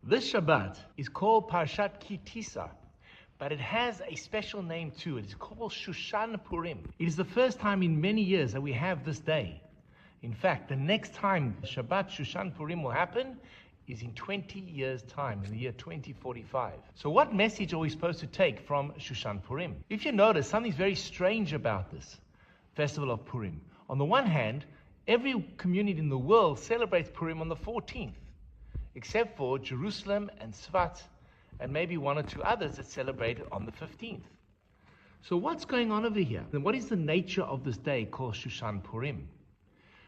This Shabbat is called Parshat Ki Tisa, but it has a special name too. It is called Shushan Purim. It is the first time in many years that we have this day. In fact, the next time Shabbat Shushan Purim will happen is in 20 years' time, in the year 2045. So what message are we supposed to take from Shushan Purim? If you notice, something's very strange about this festival of Purim. On the one hand, every community in the world celebrates Purim on the 14th, except for Jerusalem and Tzfat, and maybe one or two others that celebrate it on the 15th. So what's going on over here? And what is the nature of this day called Shushan Purim?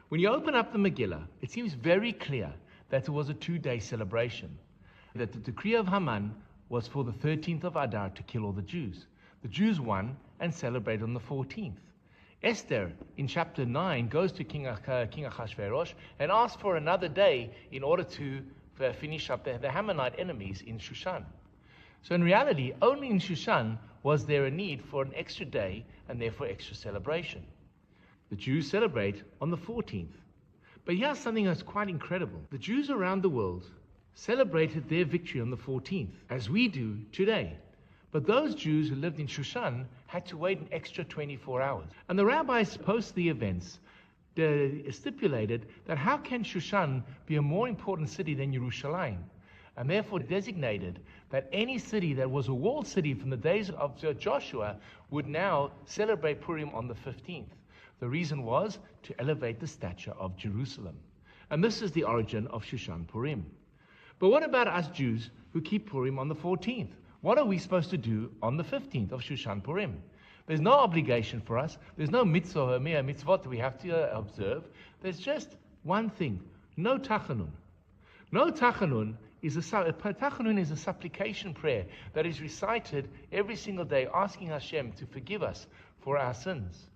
When you open up the Megillah, it seems very clear that it was a 2-day celebration. That the decree of Haman was for the 13th of Adar to kill all the Jews. The Jews won and celebrated on the 14th. Esther, in chapter 9, goes to King Achashverosh and asks for another day in order to finish up the Hamanite enemies in Shushan. So in reality, only in Shushan was there a need for an extra day and therefore extra celebration. The Jews celebrate on the 14th. But here's something that's quite incredible. The Jews around the world celebrated their victory on the 14th, as we do today. But those Jews who lived in Shushan had to wait an extra 24 hours. And the rabbis post the events stipulated that how can Shushan be a more important city than Yerushalayim? And therefore designated that any city that was a walled city from the days of Joshua would now celebrate Purim on the 15th. The reason was to elevate the stature of Jerusalem. And this is the origin of Shushan Purim. But what about us Jews who keep Purim on the 14th? What are we supposed to do on the 15th of Shushan Purim? There's no obligation for us. There's no mitzvah or mere mitzvot that we have to observe. There's just one thing. No tachanun. No tachanun is a supplication prayer that is recited every single day, asking Hashem to forgive us for our sins.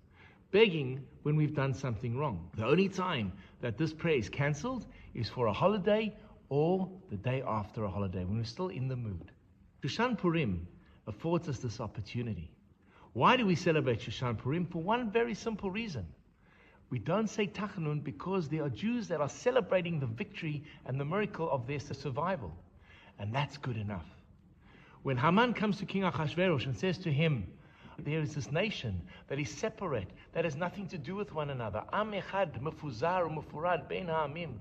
Begging when we've done something wrong. The only time that this prayer is cancelled is for a holiday or the day after a holiday, when we're still in the mood. Shushan Purim affords us this opportunity. Why do we celebrate Shushan Purim? For one very simple reason. We don't say Tachanun because there are Jews that are celebrating the victory and the miracle of their survival. And that's good enough. When Haman comes to King Achashverosh and says to him, there is this nation that is separate, that has nothing to do with one another. Am echad mefuzar umefurad bein ha'amim.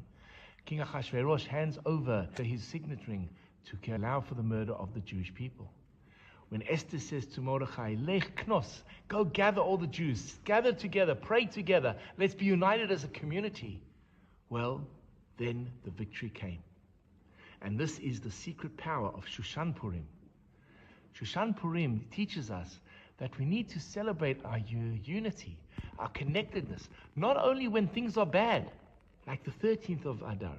King Achashverosh hands over his signet ring to allow for the murder of the Jewish people. When Esther says to Mordechai, Lech knos, go gather all the Jews, gather together, pray together, let's be united as a community. Well, then the victory came. And this is the secret power of Shushan Purim. Shushan Purim teaches us that we need to celebrate our unity, our connectedness, not only when things are bad, like the 13th of Adar,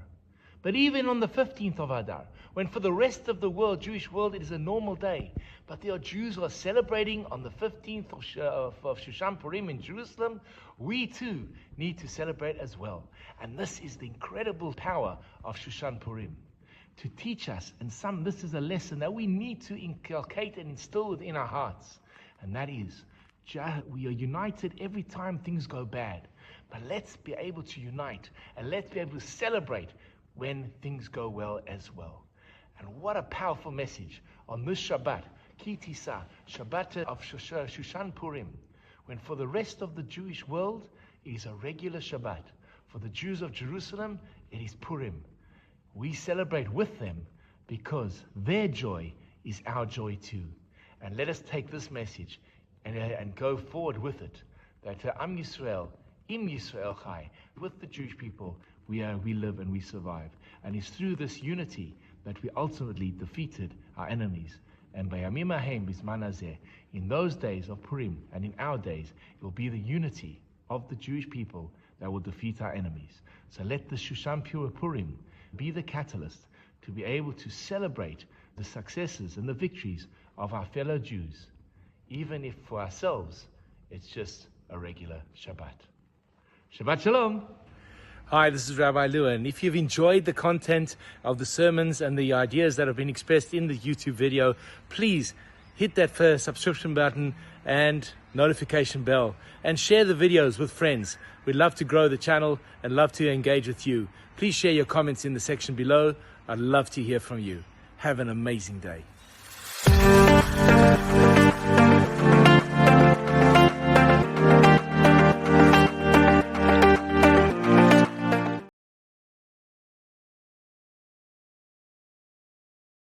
but even on the 15th of Adar, when for the rest of the world, Jewish world, it is a normal day. But there are Jews who are celebrating on the 15th of Shushan Purim in Jerusalem. We too need to celebrate as well. And this is the incredible power of Shushan Purim, to teach us, and this is a lesson that we need to inculcate and instill within our hearts. And that is, we are united every time things go bad. But let's be able to unite, and let's be able to celebrate when things go well as well. And what a powerful message on this Shabbat, Ki Tisa, Shabbat of Shushan Purim, when for the rest of the Jewish world, it is a regular Shabbat. For the Jews of Jerusalem, it is Purim. We celebrate with them because their joy is our joy too. And let us take this message and go forward with it. That Am Yisrael, Im Yisrael Chai, with the Jewish people, we live and we survive. And it's through this unity that we ultimately defeated our enemies. And Bayamim Ahem Bizman Hazeh, in those days of Purim and in our days, it will be the unity of the Jewish people that will defeat our enemies. So let the Shushan Purim be the catalyst to be able to celebrate the successes and the victories of our fellow Jews, even if for ourselves it's just a regular Shabbat. Shabbat Shalom. Hi, this is Rabbi Lewin. If you've enjoyed the content of the sermons and the ideas that have been expressed in the YouTube video, please hit that first subscription button and notification bell and share the videos with friends. We'd love to grow the channel and love to engage with you. Please share your comments in the section below. I'd love to hear from you. Have an amazing day.